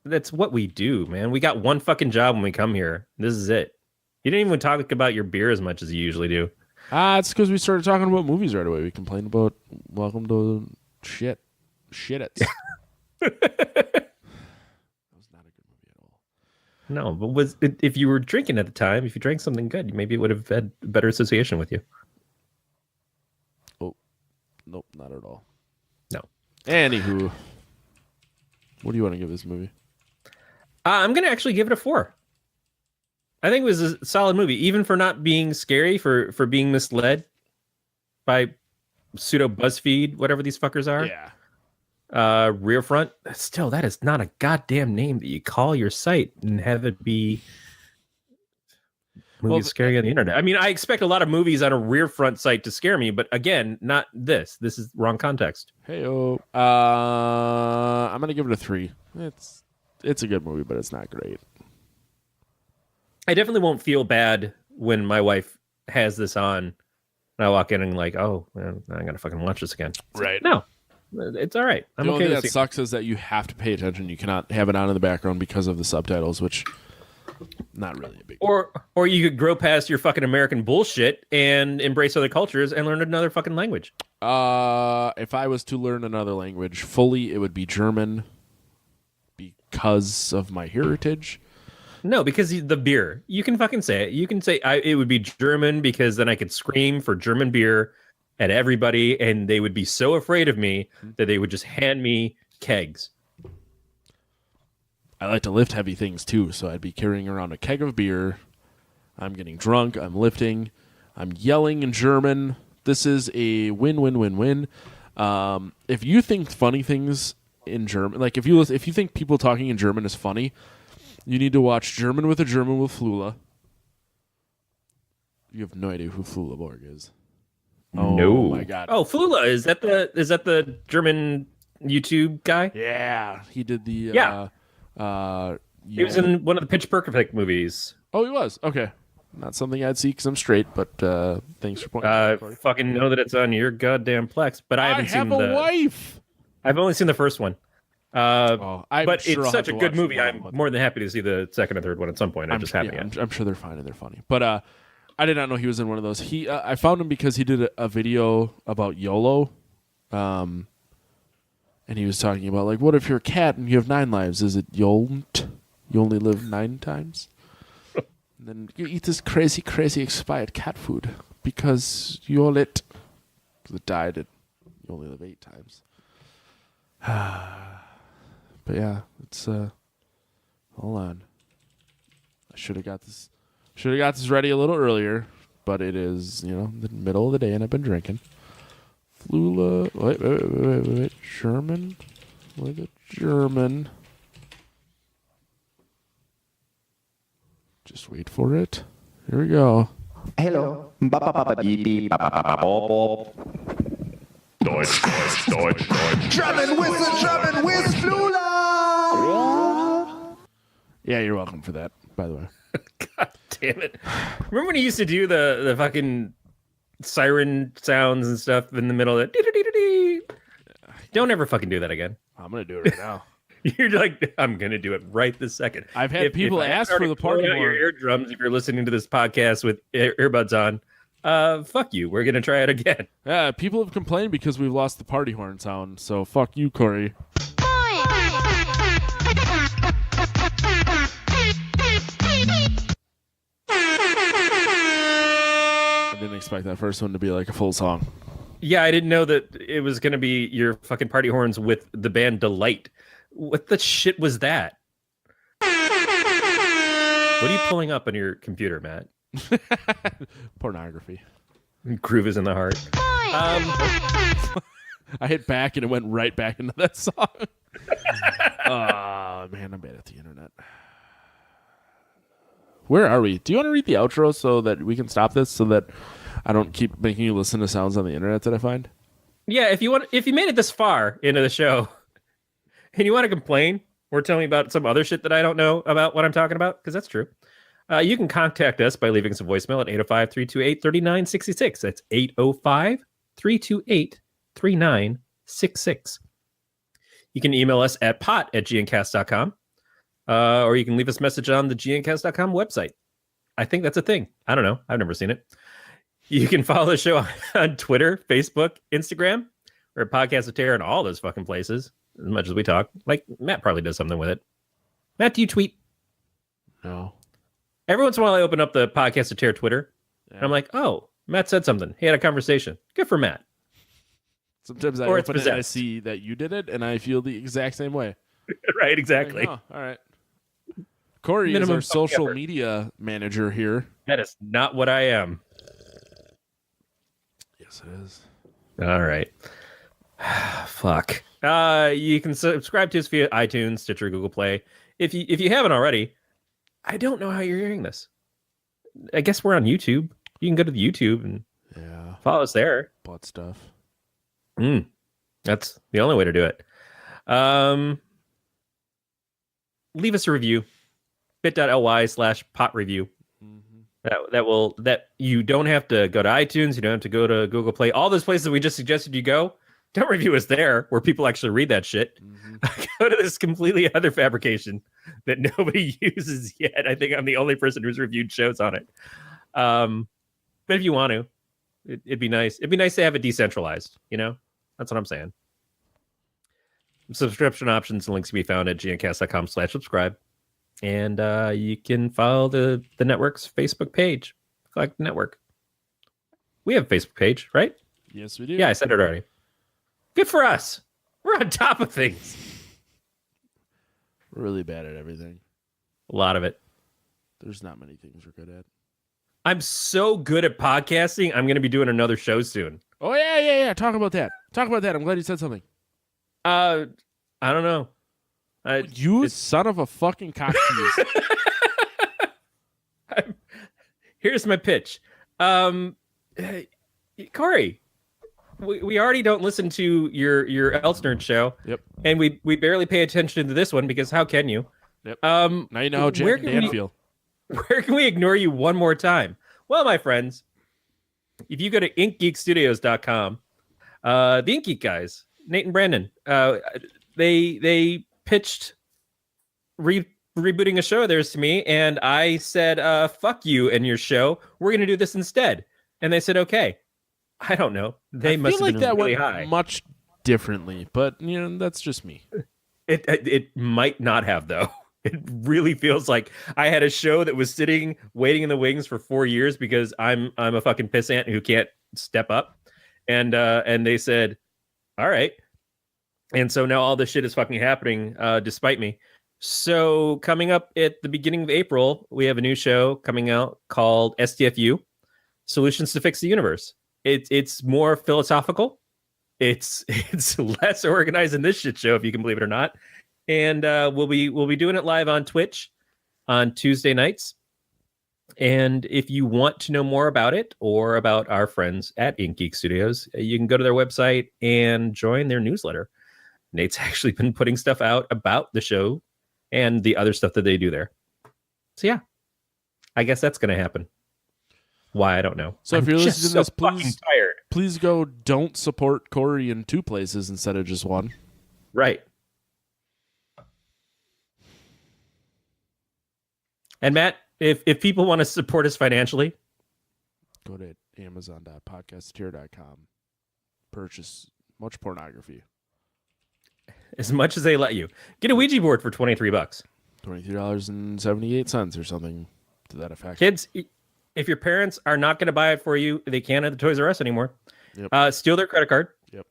That's what we do, man. We got one fucking job when we come here. This is it. You didn't even talk about your beer as much as you usually do. It's because we started talking about movies right away. We complained about Welcome to Shit. Shit-its. That was not a good movie at all. No, but if you were drinking at the time, if you drank something good, maybe it would have had a better association with you. Oh, nope, not at all. No. Anywho, what do you want to give this movie? I'm going to actually give it a 4. I think it was a solid movie, even for not being scary, for being misled by pseudo BuzzFeed, whatever these fuckers are. Yeah. Rear Front. Still, that is not a goddamn name that you call your site and have it be movies scary on the internet. I mean, I expect a lot of movies on a Rear Front site to scare me, but again, not this. This is wrong context. Hey-oh. I'm going to give it a 3. It's a good movie, but it's not great. I definitely won't feel bad when my wife has this on and I walk in and like, oh, man, I'm going to fucking watch this again. Right. No, it's all right. I'm the okay only with thing that sucks is that you have to pay attention. You cannot have it on in the background because of the subtitles, which not really a big deal. Or you could grow past your fucking American bullshit and embrace other cultures and learn another fucking language. If I was to learn another language fully, it would be German because of my heritage. No, because the beer. You can fucking say it. You can say it would be German because then I could scream for German beer at everybody and they would be so afraid of me that they would just hand me kegs. I like to lift heavy things too, so I'd be carrying around a keg of beer. I'm getting drunk. I'm lifting. I'm yelling in German. This is a win-win-win-win. If you think funny things in German, like if you think people talking in German is funny, you need to watch German with a German with Flula. You have no idea who Flula Borg is. Oh no. My god. Oh, Flula, is that the German YouTube guy? Yeah, he did the he was in one of the Pitch Perfect movies. Oh, he was. Okay. Not something I'd see because I'm straight, but thanks for pointing out. I fucking know that it's on your goddamn Plex, but I haven't seen a wife. I've only seen the first one. But sure it's such a good movie. I'm more than happy to see the second and third one at some point. I'm sure they're fine and they're funny. But I did not know he was in one of those. I found him because he did a video about YOLO. And he was talking about, like, what if you're a cat and you have 9 lives? Is it YOLT? You only live 9 times? And then you eat this crazy, crazy expired cat food because you're lit. Because it died and you only live 8 times. But yeah, it's hold on. I should have got this ready a little earlier. but it is, the middle of the day and I've been drinking. Flula. Wait. German. With a German. Just wait for it. Here we go. Hello. Deutsch. German with Flula. Yeah, you're welcome for that, by the way. God damn it. Remember when he used to do the fucking siren sounds and stuff in the middle of it? Don't ever fucking do that again. I'm going to do it right now. You're like, I'm going to do it right this second. I've had people ask for the party horn. Your eardrums, if you're listening to this podcast with earbuds on, fuck you. We're going to try it again. Yeah, people have complained because we've lost the party horn sound, so fuck you, Corey. I didn't expect that first one to be like a full song. Yeah, I didn't know that it was going to be your fucking party horns with the band Delight. What the shit was that? What are you pulling up on your computer, Matt? Pornography. Groove is in the heart. I hit back and it went right back into that song. Oh, man, I'm bad at the internet. Where are we? Do you want to read the outro so that we can stop this so that I don't keep making you listen to sounds on the internet that I find? Yeah, if you made it this far into the show and you want to complain or tell me about some other shit that I don't know about what I'm talking about, because that's true, you can contact us by leaving us a voicemail at 805-328-3966. That's 805-328-3966. You can email us at PoT@gncast.com. Or you can leave us a message on the gncast.com website. I think that's a thing. I don't know. I've never seen it. You can follow the show on Twitter, Facebook, Instagram. We're a Podcast of Terror in all those fucking places, as much as we talk. Like, Matt probably does something with it. Matt, do you tweet? No. Every once in a while, I open up the Podcast of Terror Twitter, and I'm like, oh, Matt said something. He had a conversation. Good for Matt. Sometimes I open it and I see that you did it, and I feel the exact same way. Right, exactly. Like, oh, all right. Corey is our social media manager here. That is not what I am. Yes, it is. All right. Fuck. You can subscribe to us via iTunes, Stitcher, Google Play. If you haven't already, I don't know how you're hearing this. I guess we're on YouTube. You can go to the YouTube and follow us there. Butt stuff. That's the only way to do it. Leave us a review. bit.ly/pot review. That you don't have to go to iTunes, you don't have to go to Google Play, all those places we just suggested you go. Don't review us there where people actually read that shit. Go to this completely other fabrication that nobody uses yet. I think I'm the only person who's reviewed shows on it. But if you want to, it'd be nice. It'd be nice to have it decentralized, That's what I'm saying. Subscription options and links can be found at gncast.com/subscribe. And you can follow the network's Facebook page, Galactic Network. We have a Facebook page, right? Yes, we do. Yeah, I said it already. Good for us. We're on top of things. We're really bad at everything. A lot of it. There's not many things we're good at. I'm so good at podcasting, I'm going to be doing another show soon. Oh, yeah. Talk about that. I'm glad you said something. I don't know. You son of a fucking cock tease. Here's my pitch. Corey, we already don't listen to your Elstnerd show. Yep. And we barely pay attention to this one because how can you? Yep. Now you know how Jack and Dan feel. Where can we ignore you one more time? Well, my friends, if you go to inkgeekstudios.com, the Ink Geek guys, Nate and Brandon, they pitched rebooting a show of theirs to me, and I said, fuck you and your show. We're going to do this instead. And they said, okay. I don't know. They must have been that really went high. Much differently, but that's just me. It might not have, though. It really feels like I had a show that was sitting, waiting in the wings for 4 years because I'm a fucking pissant who can't step up. And they said, all right. And so now all this shit is fucking happening despite me. So coming up at the beginning of April, we have a new show coming out called STFU, solutions to fix the universe. It's more philosophical. It's less organized than this shit show, if you can believe it or not. And we'll be doing it live on Twitch on Tuesday nights. And if you want to know more about it or about our friends at Ink Geek Studios, you can go to their website and join their newsletter. Nate's actually been putting stuff out about the show and the other stuff that they do there. So yeah, I guess that's going to happen. Why, I don't know. So if you're listening to this, tired. Please go don't support Corey in 2 places instead of just one. Right. And Matt, if people want to support us financially, go to amazon.podcasteer.com. Purchase much pornography. As much as they let you. Get a Ouija board for $23. $23.78 or something to that effect. Kids, if your parents are not going to buy it for you, they can't at the Toys R Us anymore. Yep. Steal their credit card. Yep.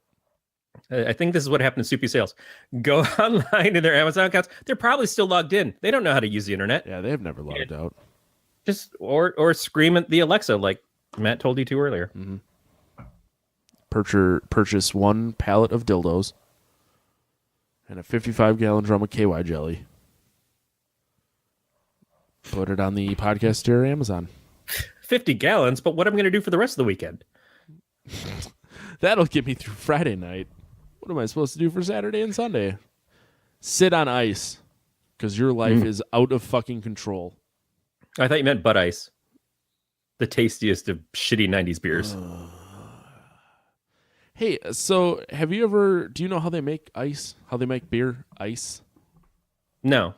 I think this is what happened to Soupy Sales. Go online to their Amazon accounts. They're probably still logged in. They don't know how to use the internet. Yeah, they have never logged out. Just or scream at the Alexa like Matt told you to earlier. Mm-hmm. Purchase 1 pallet of dildos and a 55-gallon drum of KY jelly. Put it on the Podcasteer Amazon. 50 gallons, but what am I going to do for the rest of the weekend? That'll get me through Friday night. What am I supposed to do for Saturday and Sunday? Sit on ice, because your life is out of fucking control. I thought you meant Bud Ice. The tastiest of shitty 90s beers. Hey, so do you know how they make ice? How they make beer ice? No.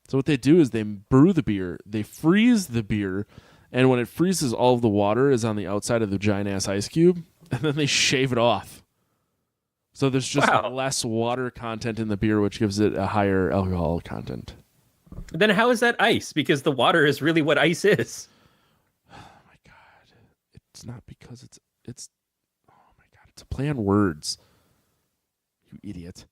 So what they do is they brew the beer, they freeze the beer, and when it freezes, all of the water is on the outside of the giant-ass ice cube, and then they shave it off. So there's just less water content in the beer, which gives it a higher alcohol content. Then how is that ice? Because the water is really what ice is. Oh, my God. It's not because it's oh, my God. It's a play on words. You idiot.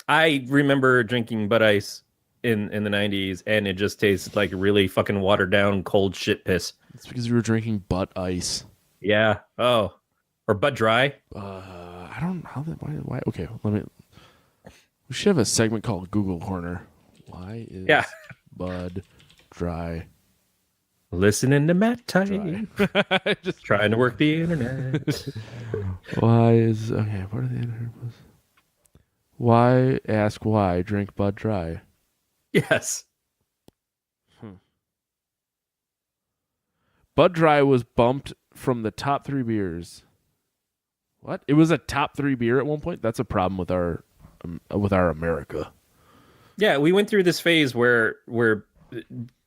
I remember drinking Bud Ice in the 90s, and it just tasted like really fucking watered down cold shit piss. It's because you were drinking Butt Ice. Yeah. Oh. Or Bud Dry. I don't know how that. Why? Okay, we should have a segment called Google Corner. Why is Bud Dry? Listening to Matt Tight. Just trying to work the internet. Why is okay? What are the internet? Why ask why drink Bud Dry? Yes. Bud Dry was bumped from the top 3 beers. What? It was a top 3 beer at one point? That's a problem with our America. Yeah, we went through this phase where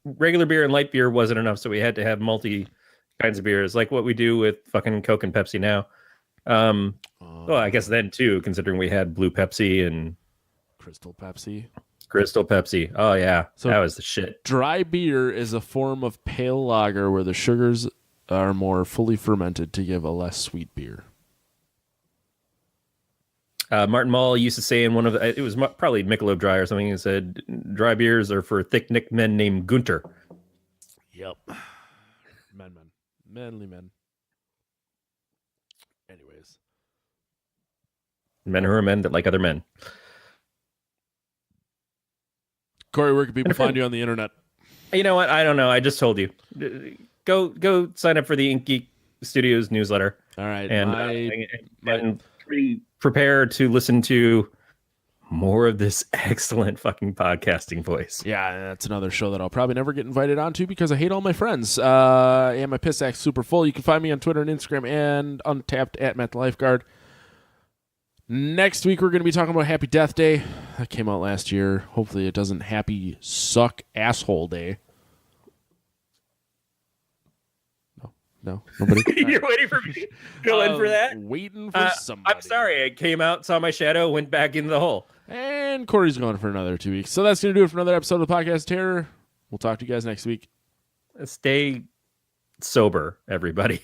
regular beer and light beer wasn't enough, so we had to have multi kinds of beers, like what we do with fucking Coke and Pepsi now. Well, I guess then too, considering we had Blue Pepsi and Crystal Pepsi. Oh yeah, so that was the shit. Dry beer is a form of pale lager where the sugars are more fully fermented to give a less sweet beer. Martin Mull used to say in one of it was probably Michelob Dry or something. He said, "Dry beers are for thick-necked men named Gunter." Yep, manly men. Anyways, men who are men that like other men. Corey, where can people find you on the internet? You know what? I don't know. I just told you. Go sign up for the Ink Geek Studios newsletter. All right, and prepare to listen to more of this excellent fucking podcasting voice. Yeah, that's another show that I'll probably never get invited onto because I hate all my friends. And my piss sack's super full. You can find me on Twitter and Instagram and Untapped at Matt the Lifeguard. Next week, we're going to be talking about Happy Death Day. That came out last year. Hopefully it doesn't Happy Suck Asshole Day. No, nobody. You're waiting for me to go in for that? Waiting for somebody. I'm sorry. I came out, saw my shadow, went back into the hole. And Corey's going for another 2 weeks. So that's going to do it for another episode of the Podcast Terror. We'll talk to you guys next week. Stay sober, everybody.